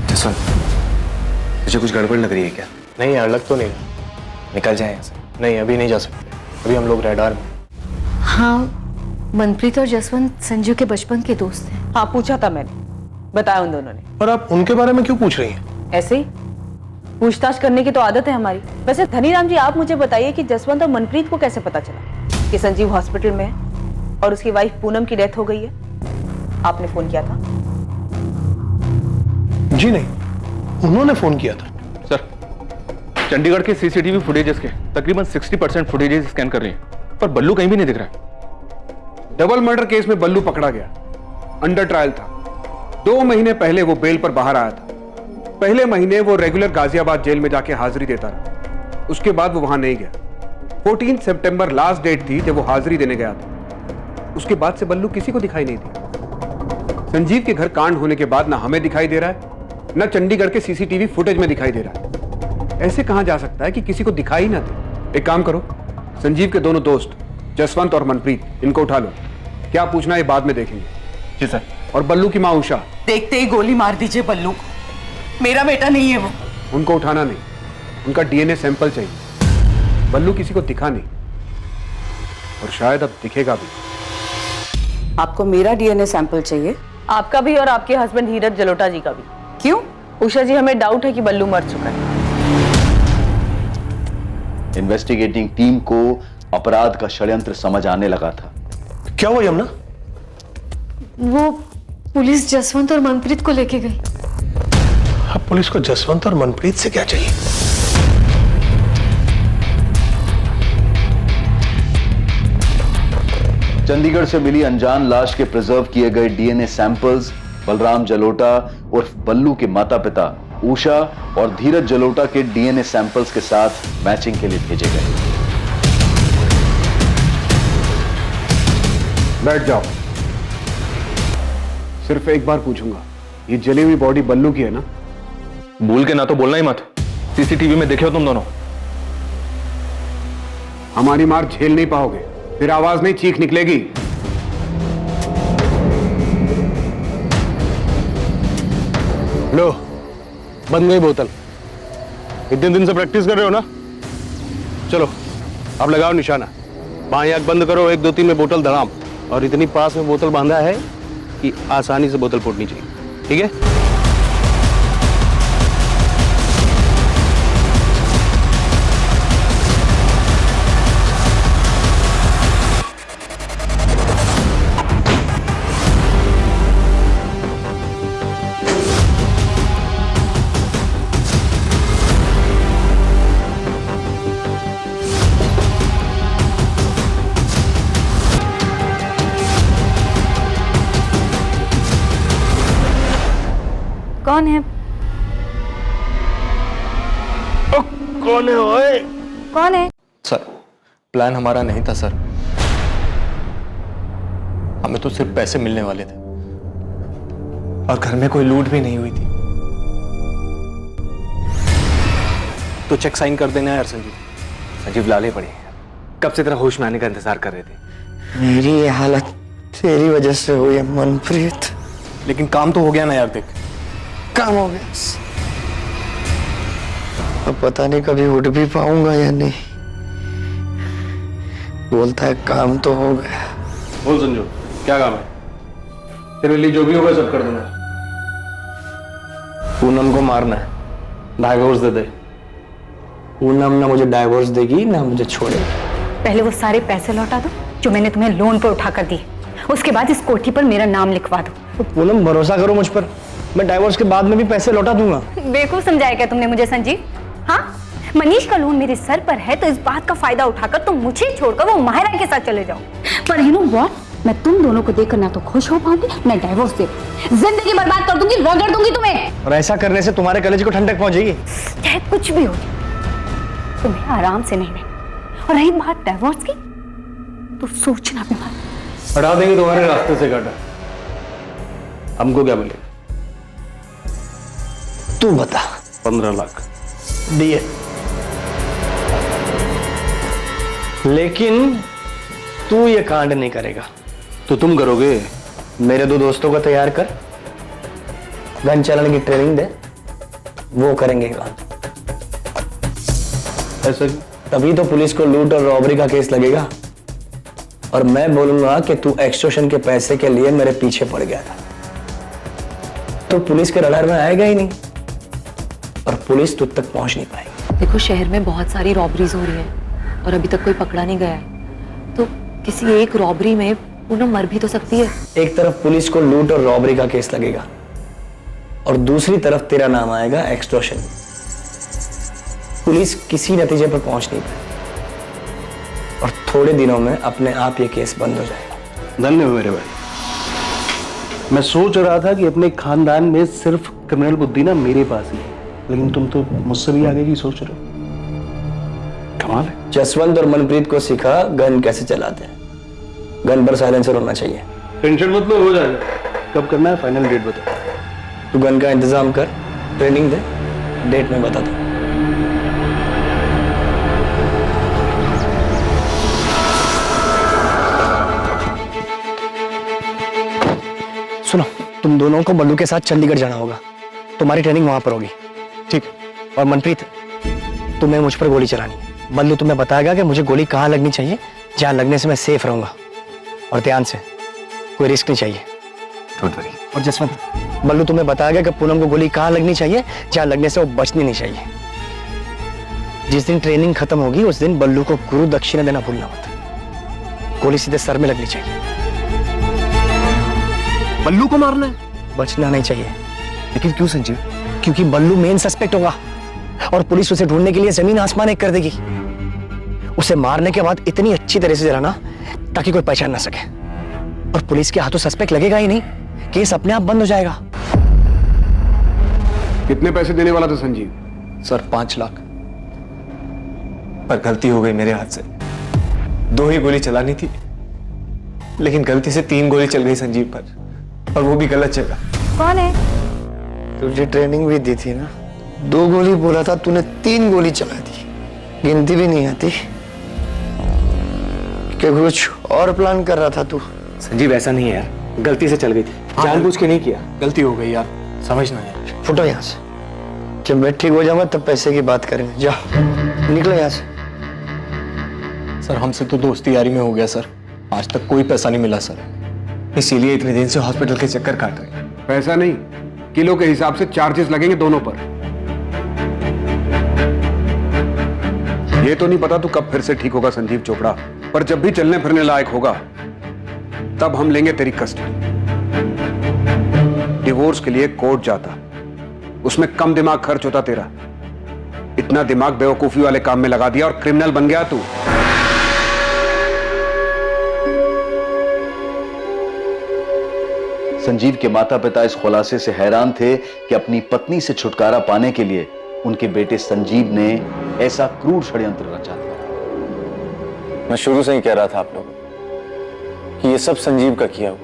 जसवंत, तुझे कुछ गड़बड़ लग रही है क्या? नहीं यार, लग तो नहीं रहा। निकल जाए यहाँ से। नहीं, अभी नहीं जा सकते, अभी हम लोग रडार में। हाँ, मनप्रीत और जसवंत संजू के बचपन के दोस्त हैं। हाँ, पूछा था मैंने, बताया उन दोनों ने। और आप उनके बारे में क्यों पूछ रही हैं? ऐसे ही पूछताछ करने की तो आदत है हमारी। वैसे धनीराम जी, आप मुझे बताइए कि जसवंत और मनप्रीत को कैसे पता चला कि संजीव हॉस्पिटल में है और उसकी वाइफ पूनम की डेथ हो गई है? आपने फोन किया था? जी नहीं, उन्होंने फोन किया था। सर, चंडीगढ़ के सीसीटीवी फुटेजेस के तकरीबन 60% फुटेजेस स्कैन कर रही हैं, पर बल्लू कहीं भी नहीं दिख रहा है। डबल मर्डर केस में बल्लू पकड़ा गया, अंडर ट्रायल था। 2 महीने पहले वो बेल पर बाहर आया था। पहले महीने वो रेगुलर गाजियाबाद जेल में जाके हाजिरी देता रहा, उसके बाद वो वहां नहीं गया। 14 सितंबर लास्ट डेट थी जब वो हाजिरी देने गया था। उसके बाद से बल्लू किसी को दिखाई नहीं दिया। संजीव के घर कांड होने के बाद ना हमें दिखाई दे रहा है, ना चंडीगढ़ के सीसीटीवी फुटेज में दिखाई दे रहा है। ऐसे कहां जा सकता है कि किसी को दिखाई ना दे? एक काम करो, संजीव के दोनों दोस्त जसवंत और मनप्रीत, इनको उठा लो। क्या पूछना है बाद में देखेंगे। जी सर। और बल्लू की मां उषा, देखते ही गोली मार दीजिए बल्लू को, मेरा बेटा नहीं है वो। उनको उठाना नहीं, उनका डीएनए सैंपल चाहिए। बल्लू किसी को दिखा नहीं और शायद अब दिखेगा भी। आपको मेरा डीएनए सैंपल चाहिए? आपका भी और आपके हस्बैंड धीरज जलोटा जी का भी। क्यों? उषा जी, हमें डाउट है कि बल्लू मर चुका है। इन्वेस्टिगेटिंग टीम को अपराध का षड्यंत्र समझ आने लगा था। क्या हुआ यमुना? वो पुलिस जसवंत और मनप्रीत को लेके गई। अब पुलिस को जसवंत और मनप्रीत से क्या चाहिए? चंडीगढ़ से मिली अनजान लाश के प्रिजर्व किए गए डीएनए सैंपल्स बलराम जलोटा उर्फ बल्लू के माता पिता उषा और धीरज जलोटा के डीएनए सैंपल्स के साथ मैचिंग के लिए भेजे गए। बैठ जाओ। सिर्फ एक बार पूछूंगा, ये जली हुई बॉडी बल्लू की है ना? भूल के ना तो बोलना ही मत। सीसीटीवी में देखे हो तुम दोनों। हमारी मार झेल नहीं पाओगे, फिर आवाज नहीं, चीख निकलेगी। लो, बन गई बोतल। इतने दिन से प्रैक्टिस कर रहे हो ना? चलो अब लगाओ निशाना। बाएं आंख बंद करो, 1 2 3 में बोतल धड़ाम। और इतनी पास में बोतल बांधा है कि आसानी से बोतल फूटनी चाहिए, ठीक है? कौन है? कौन है ओए? कौन है? सर, प्लान हमारा नहीं था सर। हमें तो सिर्फ पैसे मिलने वाले थे और घर में कोई लूट भी नहीं हुई थी। तो चेक साइन कर देना यार संजीव। संजीव लाले पड़े, कब से तेरा होश में आने का इंतजार कर रहे थे। मेरी ये हालत तेरी वजह से हुई है मनप्रीत। लेकिन काम तो हो गया ना यार, देख काम हो गया। अब पता नहीं कभी उठ भी पाऊंगा या नहीं। बोलता है काम तो हो गया। बोल संजू, क्या काम है? तेरे लिए जो भी होगा सब कर दूंगा। पूनम को मारना है, डाइवोर्स दे दे। पूनम ना मुझे डाइवोर्स देगी ना मुझे छोड़ेगी। पहले वो सारे पैसे लौटा दो जो मैंने तुम्हें लोन पर उठा कर दिए, उसके बाद इस कोठी पर मेरा नाम लिखवा दो। तो पूनम भरोसा करो मुझ पर, मैं डाइवोर्स के बाद में भी पैसे लौटा दूंगा। बेवकूफ समझाया क्या तुमने मुझे संजीव? हाँ, मनीष का लोन मेरे सर पर है तो इस बात का फायदा उठाकर तुम मुझे छोड़कर वो माहिरा के साथ चले जाओ। पर यू नो व्हाट, मैं तुम दोनों को देखकर ना तो खुश हो पाऊंगी ना डाइवोर्स दे, जिंदगी बर्बाद कर दूंगी, रगड़ दूंगी तुम्हें। और ऐसा करने से तुम्हारे कलेजे को ठंडक पहुंचेगी। चाहे कुछ भी हो, तुम्हें आराम से नहीं रहना। और रही बात डाइवोर्स की, तो सोचना अपने बारे। हटा देंगे तुम्हारे रास्ते से, काटा। हमको क्या मिलेगा? तू बता। 15 लाख दिए, लेकिन तू ये कांड नहीं करेगा। तो तुम करोगे? मेरे 2 दोस्तों को तैयार कर, गन चलाने की ट्रेनिंग दे, वो करेंगे कांड। ऐसा क्यों? तभी तो पुलिस को लूट और रॉबरी का केस लगेगा, और मैं बोलूंगा कि तू एक्सटॉर्शन के पैसे के लिए मेरे पीछे पड़ गया था, तो पुलिस के रडार में आएगा ही नहीं, और पुलिस तुझ तक पहुंच नहीं पाएगी। देखो, शहर में बहुत सारी रॉबरीज हो रही है और अभी तक कोई पकड़ा नहीं गया है, तो किसी एक रॉबरी में पूनम मर भी तो सकती है। एक तरफ पुलिस को लूट और रॉबरी का केस लगेगा, और दूसरी तरफ तेरा नाम आएगा एक्सटॉर्शन। पुलिस किसी नतीजे पर पहुंच नहीं पाएगी, और थोड़े दिनों में अपने आप ये केस बंद हो जाएगा। धन्यवाद मेरे भाई। मैं सोच रहा था कि अपने खानदान में सिर्फ क्रिमिनल बुद्धि ना मेरे पास ही है, लेकिन तुम तो मुझसे भी आगे की सोच रहे हो। कमाल है। जसवंत और मनप्रीत को सिखा गन कैसे चलाते हैं। गन पर साइलेंसर होना चाहिए। टेंशन मत लो, हो जाएगा। कब करना है फाइनल डेट बता। तू गन का इंतजाम कर, ट्रेनिंग दे, डेट में बता दो। सुनो, तुम दोनों को बल्लू के साथ चंडीगढ़ जाना होगा, तुम्हारी ट्रेनिंग वहां पर होगी, ठीक? और मनप्रीत, तुम्हें मुझ पर गोली चलानी है। बल्लू तुम्हें बताएगा कि मुझे गोली कहाँ लगनी चाहिए, जहां लगने से मैं सेफ रहूंगा, और ध्यान से, कोई रिस्क नहीं चाहिए। Don't worry. और जसवंत, बल्लू तुम्हें बताएगा कि पूनम को गोली कहाँ लगनी चाहिए, जहां लगने से वो बचनी नहीं चाहिए। जिस दिन ट्रेनिंग खत्म होगी उस दिन बल्लू को गुरु दक्षिणा देना भूलना मत। गोली सीधे सर में लगनी चाहिए। बल्लू को मारना है? बचना नहीं चाहिए। लेकिन क्यों संजीव? क्योंकि बल्लू मेन सस्पेक्ट होगा, और पुलिस उसे ढूंढने के लिए जमीन आसमान एक कर देगी। उसे मारने के बाद इतनी अच्छी तरह से जलाना ताकि कोई पहचान ना सके, और पुलिस के हाथों सस्पेक्ट लगेगा ही नहीं, केस अपने आप बंद हो जाएगा। कितने पैसे देने वाला था संजीव? सर 5 लाख, पर गलती हो गई मेरे हाथ से। 2 ही गोली चलानी थी, लेकिन गलती से 3 गोली चल गई संजीव पर, और वो भी गलत जगह। कौन है? तुझे ट्रेनिंग भी दी थी ना, 2 गोली बोला था, तूने 3 गोली चला दी। गिनती भी नहीं आती कि कुछ और प्लान कर रहा था तू? संजीव ऐसा नहीं है यार, गलती से चल गई थी, जानबूझ के नहीं किया। गलती हो गई यार, समझना यार। फुटो यहाँ से, जब मैं ठीक हो जाऊंगा तब पैसे की बात करेंगे। जा, निकलो यहाँ से। सर हमसे तो दोस्ती यारी में हो गया सर, आज तक कोई पैसा नहीं मिला सर, इसीलिए इतने दिन से हॉस्पिटल के चक्कर काट रहे हैं। पैसा नहीं, किलो के हिसाब से चार्जेस लगेंगे दोनों पर। ये तो नहीं पता तू कब फिर से ठीक होगा संजीव चोपड़ा, पर जब भी चलने फिरने लायक होगा तब हम लेंगे तेरी कस्टडी। डिवोर्स के लिए कोर्ट जाता, उसमें कम दिमाग खर्च होता तेरा। इतना दिमाग बेवकूफी वाले काम में लगा दिया और क्रिमिनल बन गया तू। संजीव के माता पिता इस खुलासे से हैरान थे कि अपनी पत्नी से छुटकारा पाने के लिए उनके बेटे संजीव ने ऐसा क्रूर षड्यंत्र रचा था। मैं शुरू से ही कह रहा था आप लोगों कि ये सब संजीव का किया हुआ।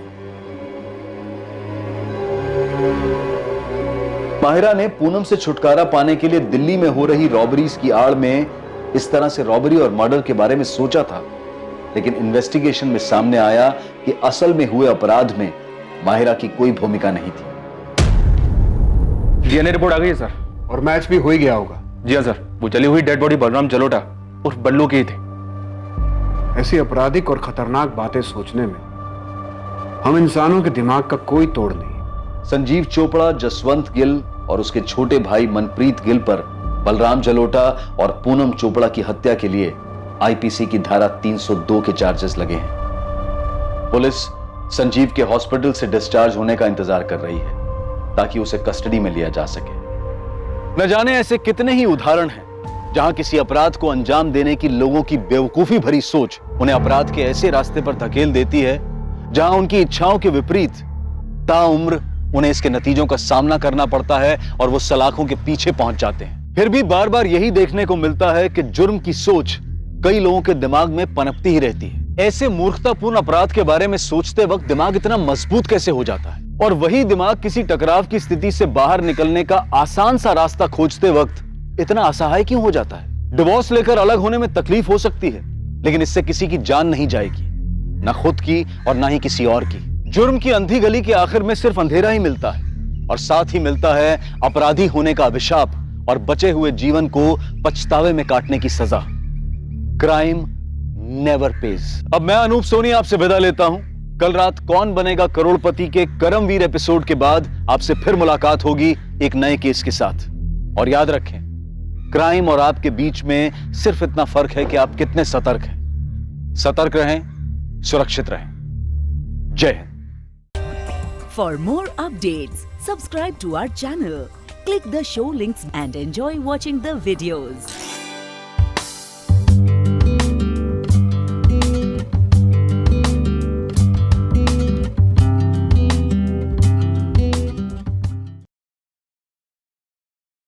माहिरा ने पूनम से छुटकारा पाने के लिए दिल्ली में हो रही रॉबरीज की आड़ में इस तरह से रॉबरी और मर्डर के बारे में सोचा था, लेकिन इन्वेस्टिगेशन में सामने आया कि असल में हुए अपराध में माहिरा की कोई भूमिका नहीं थी। डीएनए रिपोर्ट आ गई है सर, और मैच भी हो ही गया होगा। जी हाँ सर, वो जली हुई डेड बॉडी बलराम जलोटा उर्फ बल्लू की थी। ऐसी आपराधिक और खतरनाक बातें सोचने में हम इंसानों के दिमाग का कोई तोड़ नहीं। संजीव चोपड़ा जसवंत गिल और उसके छोटे भाई मनप्रीत गिल पर बलराम जलोटा और पूनम चोपड़ा की हत्या के लिए आईपीसी की धारा 302 के चार्जेस लगे हैं। पुलिस संजीव के हॉस्पिटल से डिस्चार्ज होने का इंतजार कर रही है ताकि उसे कस्टडी में लिया जा सके। न जाने ऐसे कितने ही उदाहरण हैं जहां किसी अपराध को अंजाम देने की लोगों की बेवकूफी भरी सोच उन्हें अपराध के ऐसे रास्ते पर धकेल देती है जहां उनकी इच्छाओं के विपरीत ताउम्र उन्हें इसके नतीजों का सामना करना पड़ता है और वो सलाखों के पीछे पहुंच जाते हैं। फिर भी बार बार यही देखने को मिलता है कि जुर्म की सोच कई लोगों के दिमाग में पनपती ही रहती है। ऐसे मूर्खतापूर्ण अपराध के बारे में सोचते वक्त दिमाग इतना मजबूत कैसे हो जाता है, और वही दिमाग किसी टकराव की स्थिति से बाहर निकलने का आसान सा रास्ता खोजते वक्त इतना असहाय क्यों हो जाता है? डिवोर्स लेकर अलग होने में तकलीफ हो सकती है, लेकिन इससे किसी की जान नहीं जाएगी, ना खुद की और ना ही किसी और की। जुर्म की अंधी गली के आखिर में सिर्फ अंधेरा ही मिलता है, और साथ ही मिलता है अपराधी होने का अभिशाप और बचे हुए जीवन को पछतावे में काटने की सजा। Crime never page. अब मैं अनूप सोनी आपसे विदा लेता हूं। कल रात कौन बनेगा करोड़पति के करमवीर एपिसोड के बाद आपसे फिर मुलाकात होगी एक नए केस के साथ। और याद रखें, क्राइम और आपके बीच में सिर्फ इतना फर्क है कि आप कितने सतर्क हैं। सतर्क रहें, सुरक्षित रहें। जय Hind. For more updates, subscribe to our channel, click the show links and enjoy watching the videos.